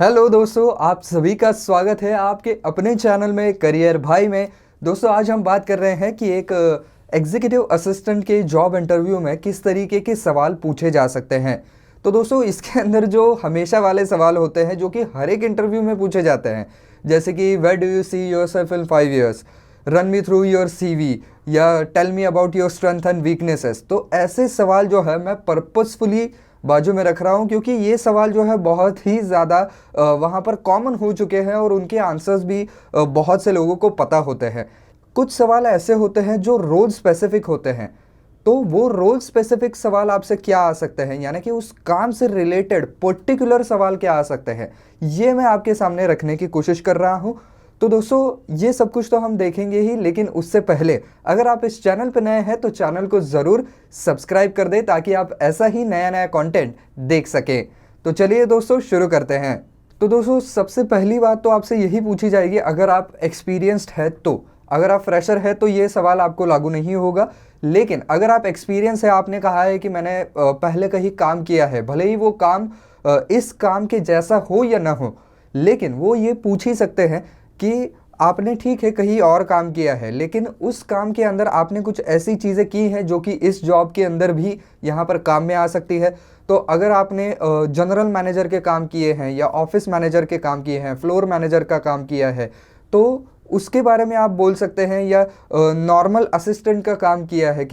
Hello दोस्तों, आप सभी का स्वागत है आपके अपने चैनल में करियर भाई में। दोस्तों, आज हम बात कर रहे हैं कि एक एग्जीक्यूटिव असिस्टेंट के जॉब इंटरव्यू में किस तरीके के सवाल पूछे जा सकते हैं। तो दोस्तों, इसके अंदर जो हमेशा वाले सवाल होते हैं जो कि हर एक इंटरव्यू में पूछे जाते हैं, जैसे कि where do you see yourself in 5 years, run me through your CV, या tell me about your strength and weaknesses. तो ऐसे सवाल जो है मैं पर्पसफुली बाजू में रख रहा हूँ, क्योंकि ये सवाल जो है बहुत ही ज़्यादा वहाँ पर कॉमन हो चुके हैं और उनके आंसर्स भी बहुत से लोगों को पता होते हैं। कुछ सवाल ऐसे होते हैं जो रोल स्पेसिफिक होते हैं। तो वो रोल स्पेसिफिक सवाल आपसे क्या आ सकते हैं, यानी कि उस काम से रिलेटेड पर्टिकुलर सवाल क्या आ सकते हैं, ये मैं आपके सामने रखने की कोशिश कर रहा हूँ। तो दोस्तों, ये सब कुछ तो हम देखेंगे ही, लेकिन उससे पहले अगर आप इस चैनल पर नए हैं तो चैनल को ज़रूर सब्सक्राइब कर दें ताकि आप ऐसा ही नया नया कंटेंट देख सकें। तो चलिए दोस्तों, शुरू करते हैं। तो दोस्तों, सबसे पहली बात तो आपसे यही पूछी जाएगी, अगर आप एक्सपीरियंस्ड है तो। अगर आप फ्रेशर है तो ये सवाल आपको लागू नहीं होगा, लेकिन अगर आप एक्सपीरियंस है, आपने कहा है कि मैंने पहले कहीं काम किया है, भले ही वो काम इस काम के जैसा हो या ना हो, लेकिन वो ये पूछ ही सकते हैं कि आपने ठीक है कहीं और काम किया है, लेकिन उस काम के अंदर आपने कुछ ऐसी चीज़ें की हैं जो कि इस जॉब के अंदर भी यहाँ पर काम में आ सकती है। तो अगर आपने जनरल मैनेजर के काम किए हैं, या ऑफिस मैनेजर के काम किए हैं, फ्लोर मैनेजर का काम किया है, तो उसके बारे में आप बोल सकते हैं। या नॉर्मल असिस्टेंट का काम किया है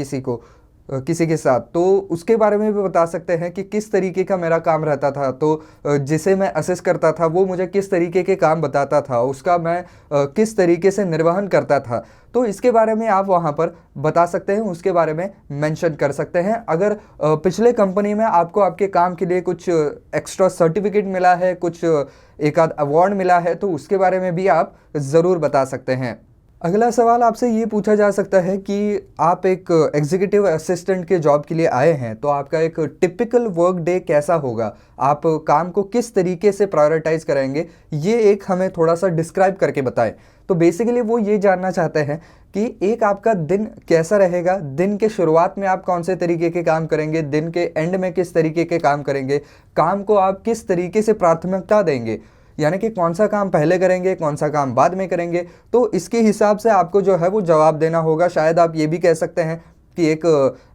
किसी के साथ, तो उसके बारे में भी बता सकते हैं कि किस तरीके का मेरा काम रहता था। तो जिसे मैं असिस्ट करता था वो मुझे किस तरीके के काम बताता था, उसका मैं किस तरीके से निर्वहन करता था। तो इसके बारे में आप वहाँ पर बता सकते हैं, उसके बारे में मेंशन कर सकते हैं। अगर पिछले कंपनी में आपको आपके काम के लिए कुछ एक्स्ट्रा सर्टिफिकेट मिला है, कुछ एक आध अवार्ड मिला है, तो उसके बारे में भी आप ज़रूर बता सकते हैं। अगला सवाल आपसे ये पूछा जा सकता है कि आप एक एग्जीक्यूटिव असिस्टेंट के जॉब के लिए आए हैं, तो आपका एक टिपिकल वर्क डे कैसा होगा, आप काम को किस तरीके से प्रायोरिटाइज करेंगे, ये एक हमें थोड़ा सा डिस्क्राइब करके बताएं। तो बेसिकली वो ये जानना चाहते हैं कि एक आपका दिन कैसा रहेगा, दिन के शुरुआत में आप कौन से तरीके के काम करेंगे, दिन के एंड में किस तरीके के काम करेंगे, काम को आप किस तरीके से प्राथमिकता देंगे, यानी कि कौन सा काम पहले करेंगे, कौन सा काम बाद में करेंगे। तो इसके हिसाब से आपको जो है वो जवाब देना होगा। शायद आप ये भी कह सकते हैं कि एक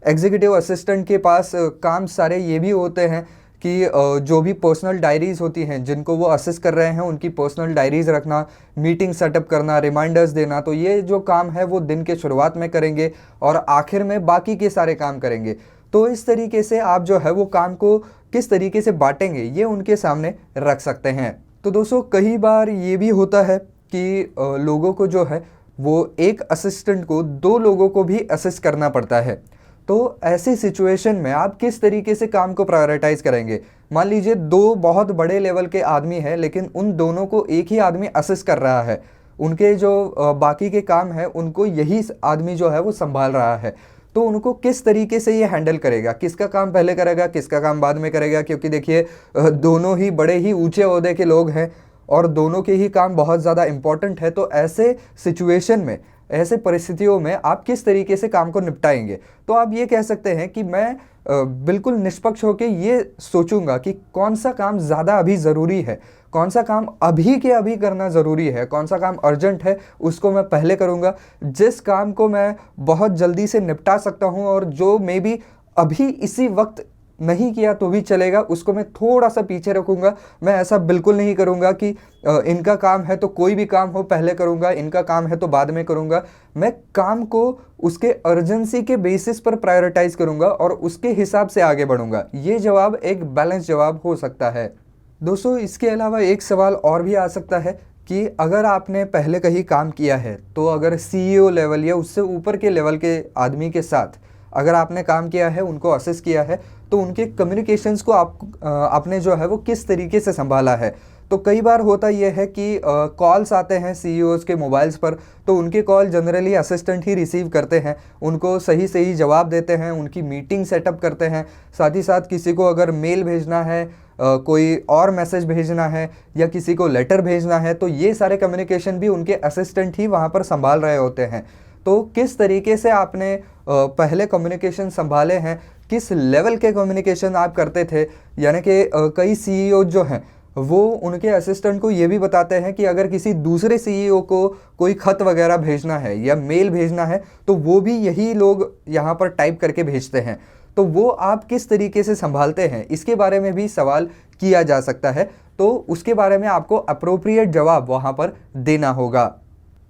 एग्जीक्यूटिव असिस्टेंट के पास काम सारे ये भी होते हैं कि जो भी पर्सनल डायरीज़ होती हैं, जिनको वो असिस्ट कर रहे हैं, उनकी पर्सनल डायरीज़ रखना, मीटिंग सेटअप करना, रिमाइंडर्स देना, तो ये जो काम है वो दिन के शुरुआत में करेंगे और आखिर में बाकी के सारे काम करेंगे। तो इस तरीके से आप जो है वो काम को किस तरीके से बांटेंगे, ये उनके सामने रख सकते हैं। तो दोस्तों, कई बार ये भी होता है कि लोगों को जो है वो एक असिस्टेंट को 2 लोगों को भी असिस्ट करना पड़ता है। तो ऐसी सिचुएशन में आप किस तरीके से काम को प्रायोरिटाइज करेंगे। मान लीजिए 2 बहुत बड़े लेवल के आदमी हैं, लेकिन उन दोनों को एक ही आदमी असिस्ट कर रहा है, उनके जो बाकी के काम है उनको यही आदमी जो है वो संभाल रहा है। तो उनको किस तरीके से ये हैंडल करेगा, किसका काम पहले करेगा, किसका काम बाद में करेगा, क्योंकि देखिए दोनों ही बड़े ही ऊंचे ओहदे के लोग हैं और दोनों के ही काम बहुत ज़्यादा इंपॉर्टेंट है। तो ऐसे सिचुएशन में, ऐसे परिस्थितियों में आप किस तरीके से काम को निपटाएंगे। तो आप ये कह सकते हैं कि मैं बिल्कुल निष्पक्ष होकर ये सोचूंगा कि कौन सा काम ज़्यादा अभी ज़रूरी है, कौन सा काम अभी के अभी करना ज़रूरी है, कौन सा काम अर्जेंट है, उसको मैं पहले करूँगा। जिस काम को मैं बहुत जल्दी से निपटा सकता हूँ और जो मे बी अभी इसी वक्त नहीं किया तो भी चलेगा, उसको मैं थोड़ा सा पीछे रखूँगा। मैं ऐसा बिल्कुल नहीं करूँगा कि इनका काम है तो कोई भी काम हो पहले करूँगा, इनका काम है तो बाद में करूँगा। मैं काम को उसके अर्जेंसी के बेसिस पर प्रायोरिटाइज करूँगा और उसके हिसाब से आगे बढ़ूँगा। ये जवाब एक बैलेंस जवाब हो सकता है। दोस्तों, इसके अलावा एक सवाल और भी आ सकता है कि अगर आपने पहले कहीं काम किया है, तो अगर सीईओ लेवल या उससे ऊपर के लेवल के आदमी के साथ अगर आपने काम किया है, उनको असिस्ट किया है, तो उनके कम्युनिकेशंस को आपने जो है वो किस तरीके से संभाला है। तो कई बार होता यह है कि कॉल्स आते हैं सीईओज़ के मोबाइल्स पर, तो उनके कॉल जनरली असिस्टेंट ही रिसीव करते हैं, उनको सही सही जवाब देते हैं, उनकी मीटिंग सेटअप करते हैं। साथ ही साथ किसी को अगर मेल भेजना है, कोई और मैसेज भेजना है, या किसी को लेटर भेजना है, तो ये सारे कम्युनिकेशन भी उनके असिस्टेंट ही वहाँ पर संभाल रहे होते हैं। तो किस तरीके से आपने पहले कम्युनिकेशन संभाले हैं, किस लेवल के कम्युनिकेशन आप करते थे, यानी कि कई सीईओ जो हैं वो उनके असिस्टेंट को ये भी बताते हैं कि अगर किसी दूसरे सीईओ को कोई खत वगैरह भेजना है या मेल भेजना है तो वो भी यही लोग यहाँ पर टाइप करके भेजते हैं। तो वो आप किस तरीके से संभालते हैं, इसके बारे में भी सवाल किया जा सकता है। तो उसके बारे में आपको अप्रोप्रिएट जवाब वहाँ पर देना होगा।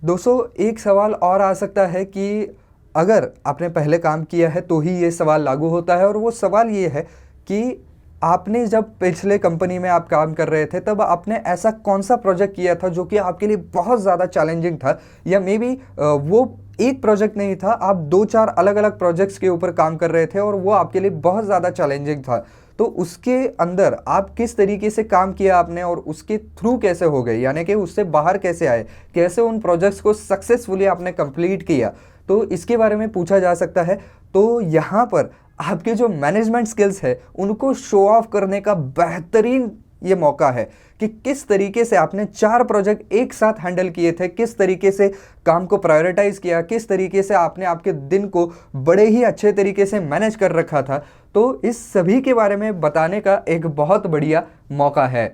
दोस्तों, एक सवाल और आ सकता है कि अगर आपने पहले काम किया है तो ही ये सवाल लागू होता है, और वो सवाल ये है कि आपने जब पिछले कंपनी में आप काम कर रहे थे तब आपने ऐसा कौन सा प्रोजेक्ट किया था जो कि आपके लिए बहुत ज़्यादा चैलेंजिंग था, या मे बी वो एक प्रोजेक्ट नहीं था, आप 2-4 अलग अलग प्रोजेक्ट्स के ऊपर काम कर रहे थे और वो आपके लिए बहुत ज़्यादा चैलेंजिंग था। तो उसके अंदर आप किस तरीके से काम किया आपने और उसके थ्रू कैसे हो गए, यानी कि उससे बाहर कैसे आए, कैसे उन प्रोजेक्ट्स को सक्सेसफुली आपने कंप्लीट किया, तो इसके बारे में पूछा जा सकता है। तो यहाँ पर आपके जो मैनेजमेंट स्किल्स है उनको शो ऑफ करने का बेहतरीन ये मौका है कि किस तरीके से आपने 4 प्रोजेक्ट एक साथ हैंडल किए थे, किस तरीके से काम को प्रायोरिटाइज किया, किस तरीके से आपने आपके दिन को बड़े ही अच्छे तरीके से मैनेज कर रखा था। तो इस सभी के बारे में बताने का एक बहुत बढ़िया मौका है।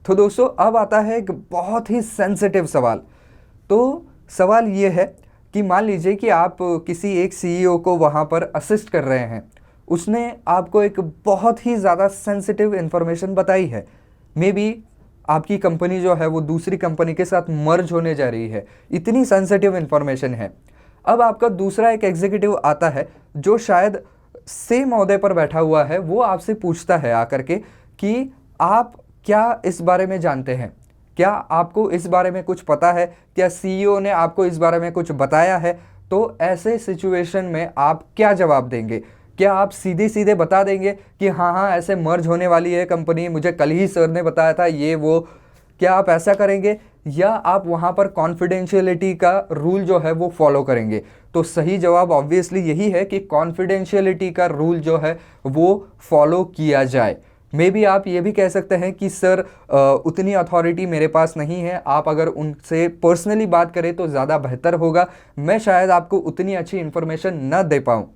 तो दोस्तों, अब आता है एक बहुत ही सेंसिटिव सवाल। तो सवाल ये है कि मान लीजिए कि आप किसी एक सीईओ को वहाँ पर असिस्ट कर रहे हैं, उसने आपको एक बहुत ही ज़्यादा सेंसिटिव इन्फॉर्मेशन बताई है। मे बी आपकी कंपनी जो है वो दूसरी कंपनी के साथ मर्ज होने जा रही है, इतनी सेंसिटिव इन्फॉर्मेशन है। अब आपका दूसरा एक एग्जीक्यूटिव आता है जो शायद सेम ओहदे पर बैठा हुआ है, वो आपसे पूछता है आकर के कि आप क्या इस बारे में जानते हैं, क्या आपको इस बारे में कुछ पता है, क्या सीईओ ने आपको इस बारे में कुछ बताया है। तो ऐसे सिचुएशन में आप क्या जवाब देंगे? क्या आप सीधे सीधे बता देंगे कि हाँ हाँ ऐसे मर्ज होने वाली है कंपनी, मुझे कल ही सर ने बताया था ये वो, क्या आप ऐसा करेंगे, या आप वहाँ पर कॉन्फिडेंशियलिटी का रूल जो है वो फॉलो करेंगे? तो सही जवाब ऑब्वियसली यही है कि कॉन्फिडेंशियलिटी का रूल जो है वो फॉलो किया जाए। मे बी आप ये भी कह सकते हैं कि सर उतनी अथॉरिटी मेरे पास नहीं है, आप अगर उनसे पर्सनली बात करें तो ज़्यादा बेहतर होगा, मैं शायद आपको उतनी अच्छी इन्फॉर्मेशन न दे पाऊँ।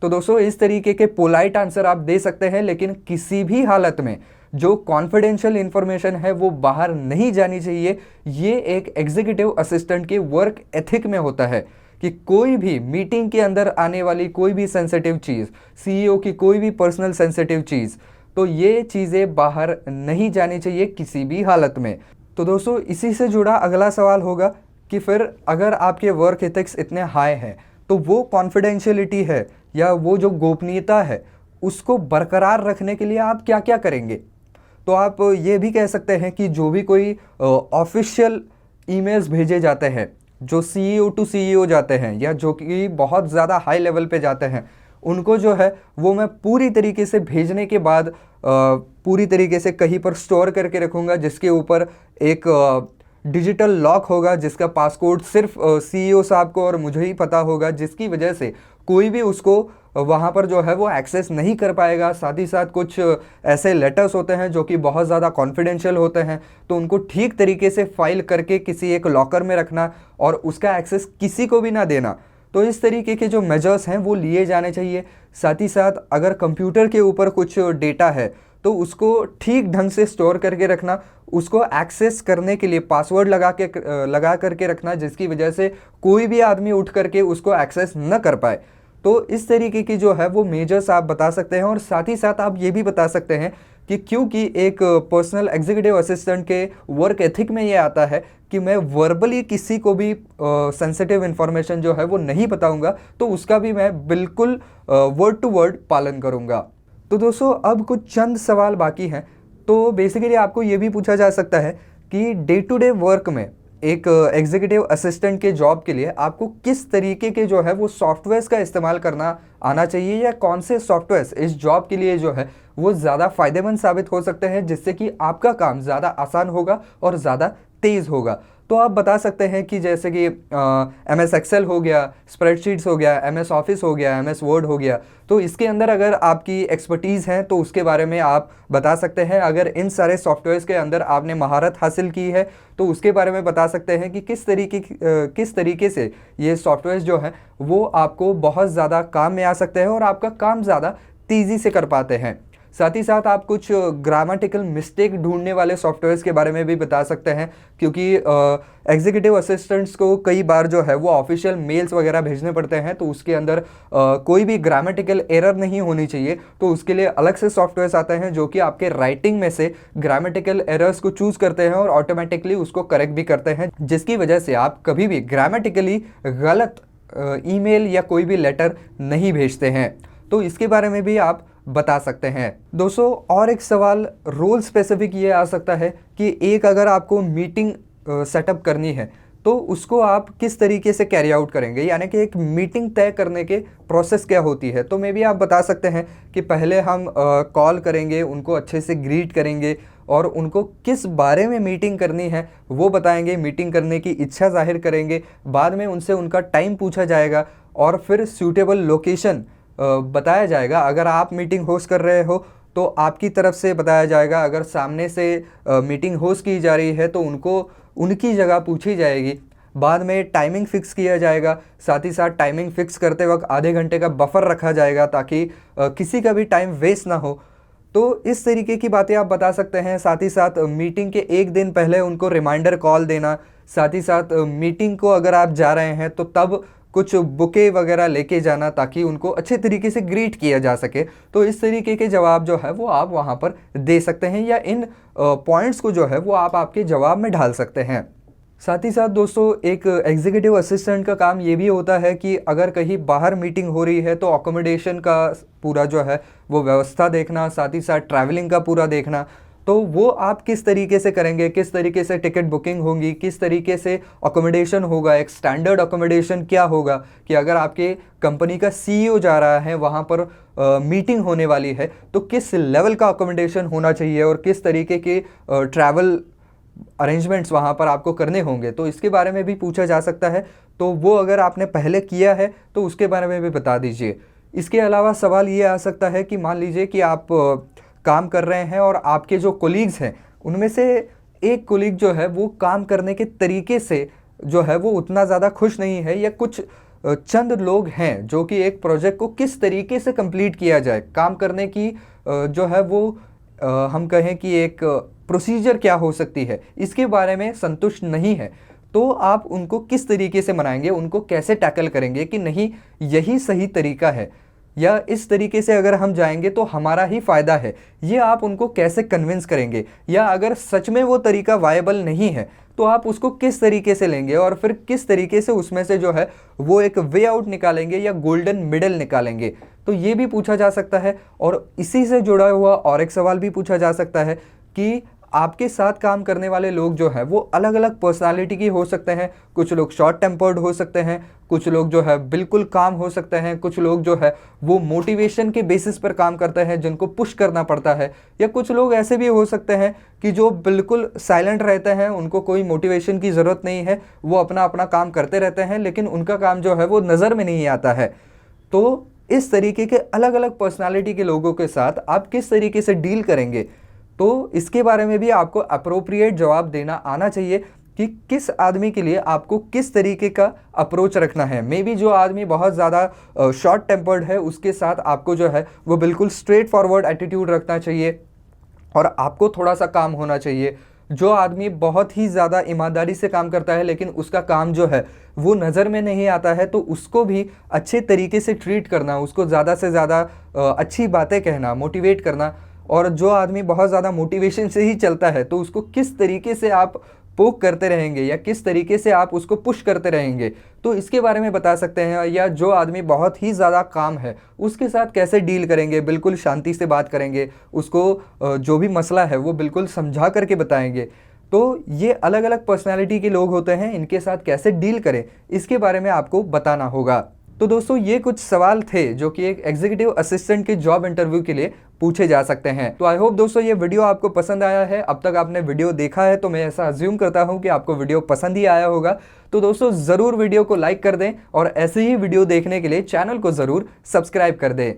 तो दोस्तों, इस तरीके के पोलाइट आंसर आप दे सकते हैं, लेकिन किसी भी हालत में जो कॉन्फिडेंशियल इंफॉर्मेशन है वो बाहर नहीं जानी चाहिए। ये एक एग्जीक्यूटिव असिस्टेंट के वर्क एथिक में होता है कि कोई भी मीटिंग के अंदर आने वाली कोई भी सेंसिटिव चीज़, सीईओ की कोई भी पर्सनल सेंसिटिव चीज़, तो ये चीज़ें बाहर नहीं जानी चाहिए किसी भी हालत में। तो दोस्तों, इसी से जुड़ा अगला सवाल होगा कि फिर अगर आपके वर्क एथिक्स इतने हाई हैं तो वो कॉन्फिडेंशियलिटी है या वो जो गोपनीयता है उसको बरकरार रखने के लिए आप क्या क्या करेंगे? तो आप ये भी कह सकते हैं कि जो भी कोई ऑफिशियल ईमेल्स भेजे जाते हैं, जो सीईओ टू सीईओ जाते हैं या जो कि बहुत ज़्यादा हाई लेवल पे जाते हैं, उनको जो है वो मैं पूरी तरीके से भेजने के बाद पूरी तरीके से कहीं पर स्टोर करके रखूँगा, जिसके ऊपर एक डिजिटल लॉक होगा जिसका पासकोड सिर्फ सीईओ साहब को और मुझे ही पता होगा, जिसकी वजह से कोई भी उसको वहाँ पर जो है वो एक्सेस नहीं कर पाएगा। साथ ही साथ कुछ ऐसे लेटर्स होते हैं जो कि बहुत ज़्यादा कॉन्फिडेंशियल होते हैं, तो उनको ठीक तरीके से फाइल करके किसी एक लॉकर में रखना और उसका एक्सेस किसी को भी ना देना। तो इस तरीके के जो मेजर्स हैं वो लिए जाने चाहिए। साथ ही साथ अगर कंप्यूटर के ऊपर कुछ डेटा है तो उसको ठीक ढंग से स्टोर करके रखना, उसको एक्सेस करने के लिए पासवर्ड लगा करके रखना, जिसकी वजह से कोई भी आदमी उठ करके उसको एक्सेस न कर पाए। तो इस तरीके की जो है वो मेजर्स आप बता सकते हैं। और साथ ही साथ आप ये भी बता सकते हैं कि क्योंकि एक पर्सनल एग्जीक्यूटिव असिस्टेंट के वर्क एथिक में ये आता है कि मैं वर्बली किसी को भी सेंसिटिव इन्फॉर्मेशन जो है वो नहीं बताऊंगा, तो उसका भी मैं बिल्कुल वर्ड टू वर्ड पालन करूंगा। तो दोस्तों, अब कुछ चंद सवाल बाकी हैं। तो बेसिकली आपको ये भी पूछा जा सकता है कि डे टू डे वर्क में एक एग्जीक्यूटिव असिस्टेंट के जॉब के लिए आपको किस तरीके के जो है वो सॉफ्टवेयर्स का इस्तेमाल करना आना चाहिए, या कौन से सॉफ्टवेयर्स इस जॉब के लिए जो है वो ज़्यादा फ़ायदेमंद साबित हो सकते हैं, जिससे कि आपका काम ज़्यादा आसान होगा और ज़्यादा तेज़ होगा। तो आप बता सकते हैं कि जैसे कि MS एक्सेल हो गया, स्प्रेडशीट्स हो गया, MS ऑफिस हो गया, MS वर्ड हो गया। तो इसके अंदर अगर आपकी एक्सपर्टीज़ है तो उसके बारे में आप बता सकते हैं। अगर इन सारे सॉफ्टवेयर्स के अंदर आपने महारत हासिल की है तो उसके बारे में बता सकते हैं कि किस तरीके से ये सॉफ्टवेयर्स जो हैं वो आपको बहुत ज़्यादा काम में आ सकते हैं और आपका काम ज़्यादा तेज़ी से कर पाते हैं। साथ ही साथ आप कुछ ग्रामेटिकल मिस्टेक ढूंढने वाले सॉफ्टवेयर्स के बारे में भी बता सकते हैं, क्योंकि एग्जीक्यूटिव असिस्टेंट्स को कई बार जो है वो ऑफिशियल मेल्स वगैरह भेजने पड़ते हैं, तो उसके अंदर कोई भी ग्रामेटिकल एरर नहीं होनी चाहिए। तो उसके लिए अलग से सॉफ्टवेयर्स आते हैं जो कि आपके राइटिंग में से ग्रामेटिकल एरर्स को चूज करते हैं और ऑटोमेटिकली उसको करेक्ट भी करते हैं, जिसकी वजह से आप कभी भी ग्रामेटिकली गलत ईमेल या कोई भी लेटर नहीं भेजते हैं। तो इसके बारे में भी आप बता सकते हैं। दोस्तों, और एक सवाल रोल स्पेसिफिक ये आ सकता है कि एक अगर आपको मीटिंग सेटअप करनी है तो उसको आप किस तरीके से कैरी आउट करेंगे, यानी कि एक मीटिंग तय करने के प्रोसेस क्या होती है। तो मे भी आप बता सकते हैं कि पहले हम कॉल करेंगे, उनको अच्छे से ग्रीट करेंगे और उनको किस बारे में मीटिंग करनी है वो बताएंगे, मीटिंग करने की इच्छा जाहिर करेंगे, बाद में उनसे उनका टाइम पूछा जाएगा और फिर सूटेबल लोकेशन बताया जाएगा। अगर आप मीटिंग होस्ट कर रहे हो तो आपकी तरफ से बताया जाएगा, अगर सामने से मीटिंग होस्ट की जा रही है तो उनको उनकी जगह पूछी जाएगी। बाद में टाइमिंग फिक्स किया जाएगा, साथ ही साथ टाइमिंग फिक्स करते वक्त आधे घंटे का बफर रखा जाएगा ताकि किसी का भी टाइम वेस्ट ना हो। तो इस तरीके की बातें आप बता सकते हैं। साथ ही साथ मीटिंग के एक दिन पहले उनको रिमाइंडर कॉल देना, साथ ही साथ मीटिंग को अगर आप जा रहे हैं तो तब कुछ बुके वगैरह लेके जाना ताकि उनको अच्छे तरीके से ग्रीट किया जा सके। तो इस तरीके के जवाब जो है वो आप वहाँ पर दे सकते हैं, या इन पॉइंट्स को जो है वो आप आपके जवाब में ढाल सकते हैं। साथ ही साथ दोस्तों, एक एग्जीक्यूटिव असिस्टेंट का काम ये भी होता है कि अगर कहीं बाहर मीटिंग हो रही है तो अकोमोडेशन का पूरा जो है वो व्यवस्था देखना, साथ ही साथ ट्रैवलिंग का पूरा देखना। तो वो आप किस तरीके से करेंगे, किस तरीके से टिकट बुकिंग होगी, किस तरीके से अकोमोडेशन होगा, एक स्टैंडर्ड अकोमोडेशन क्या होगा कि अगर आपके कंपनी का सीईओ जा रहा है वहाँ पर मीटिंग होने वाली है तो किस लेवल का अकोमोडेशन होना चाहिए और किस तरीके के ट्रैवल अरेंजमेंट्स वहाँ पर आपको करने होंगे। तो इसके बारे में भी पूछा जा सकता है, तो वो अगर आपने पहले किया है तो उसके बारे में भी बता दीजिए। इसके अलावा सवाल ये आ सकता है कि मान लीजिए कि आप काम कर रहे हैं और आपके जो कोलीग्स हैं उनमें से एक कोलीग जो है वो काम करने के तरीके से जो है वो उतना ज़्यादा खुश नहीं है, या कुछ चंद लोग हैं जो कि एक प्रोजेक्ट को किस तरीके से कंप्लीट किया जाए, काम करने की जो है वो हम कहें कि एक प्रोसीजर क्या हो सकती है, इसके बारे में संतुष्ट नहीं है। तो आप उनको किस तरीके से मनाएंगे, उनको कैसे टैकल करेंगे कि नहीं यही सही तरीका है या इस तरीके से अगर हम जाएंगे तो हमारा ही फ़ायदा है, ये आप उनको कैसे कन्विंस करेंगे। या अगर सच में वो तरीका वायबल नहीं है तो आप उसको किस तरीके से लेंगे और फिर किस तरीके से उसमें से जो है वो एक वे आउट निकालेंगे या गोल्डन मिडल निकालेंगे। तो ये भी पूछा जा सकता है। और इसी से जुड़ा हुआ और एक सवाल भी पूछा जा सकता है कि आपके साथ काम करने वाले लोग जो है वो अलग अलग पर्सनालिटी की हो सकते हैं। कुछ लोग शॉर्ट टेम्पर्ड हो सकते हैं, कुछ लोग जो है बिल्कुल काम हो सकते हैं, कुछ लोग जो है वो मोटिवेशन के बेसिस पर काम करते हैं जिनको पुश करना पड़ता है, या कुछ लोग ऐसे भी हो सकते हैं कि जो बिल्कुल साइलेंट रहते हैं, उनको कोई मोटिवेशन की ज़रूरत नहीं है, वो अपना अपना काम करते रहते हैं लेकिन उनका काम जो है वो नज़र में नहीं आता है। तो इस तरीके के अलग अलग पर्सनालिटी के लोगों के साथ आप किस तरीके से डील करेंगे, तो इसके बारे में भी आपको अप्रोप्रिएट जवाब देना आना चाहिए कि किस आदमी के लिए आपको किस तरीके का अप्रोच रखना है। मे बी जो आदमी बहुत ज़्यादा शॉर्ट टेम्पर्ड है उसके साथ आपको जो है वो बिल्कुल स्ट्रेट फॉरवर्ड एटीट्यूड रखना चाहिए और आपको थोड़ा सा काम होना चाहिए। जो आदमी बहुत ही ज़्यादा ईमानदारी से काम करता है लेकिन उसका काम जो है वो नज़र में नहीं आता है, तो उसको भी अच्छे तरीके से ट्रीट करना, उसको ज़्यादा से ज़्यादा अच्छी बातें कहना, मोटिवेट करना। और जो आदमी बहुत ज़्यादा मोटिवेशन से ही चलता है तो उसको किस तरीके से आप पोक करते रहेंगे या किस तरीके से आप उसको पुश करते रहेंगे, तो इसके बारे में बता सकते हैं। या जो आदमी बहुत ही ज़्यादा काम है उसके साथ कैसे डील करेंगे, बिल्कुल शांति से बात करेंगे, उसको जो भी मसला है वो बिल्कुल समझा करके बताएंगे। तो ये अलग अलग पर्सनालिटी के लोग होते हैं, इनके साथ कैसे डील करें इसके बारे में आपको बताना होगा। तो दोस्तों, ये कुछ सवाल थे जो कि एक एग्जीक्यूटिव असिस्टेंट के जॉब इंटरव्यू के लिए पूछे जा सकते हैं। तो आई होप दोस्तों ये वीडियो आपको पसंद आया है। अब तक आपने वीडियो देखा है तो मैं ऐसा अज्यूम करता हूं कि आपको वीडियो पसंद ही आया होगा। तो दोस्तों ज़रूर वीडियो को लाइक कर दें और ऐसे ही वीडियो देखने के लिए चैनल को ज़रूर सब्सक्राइब कर दें।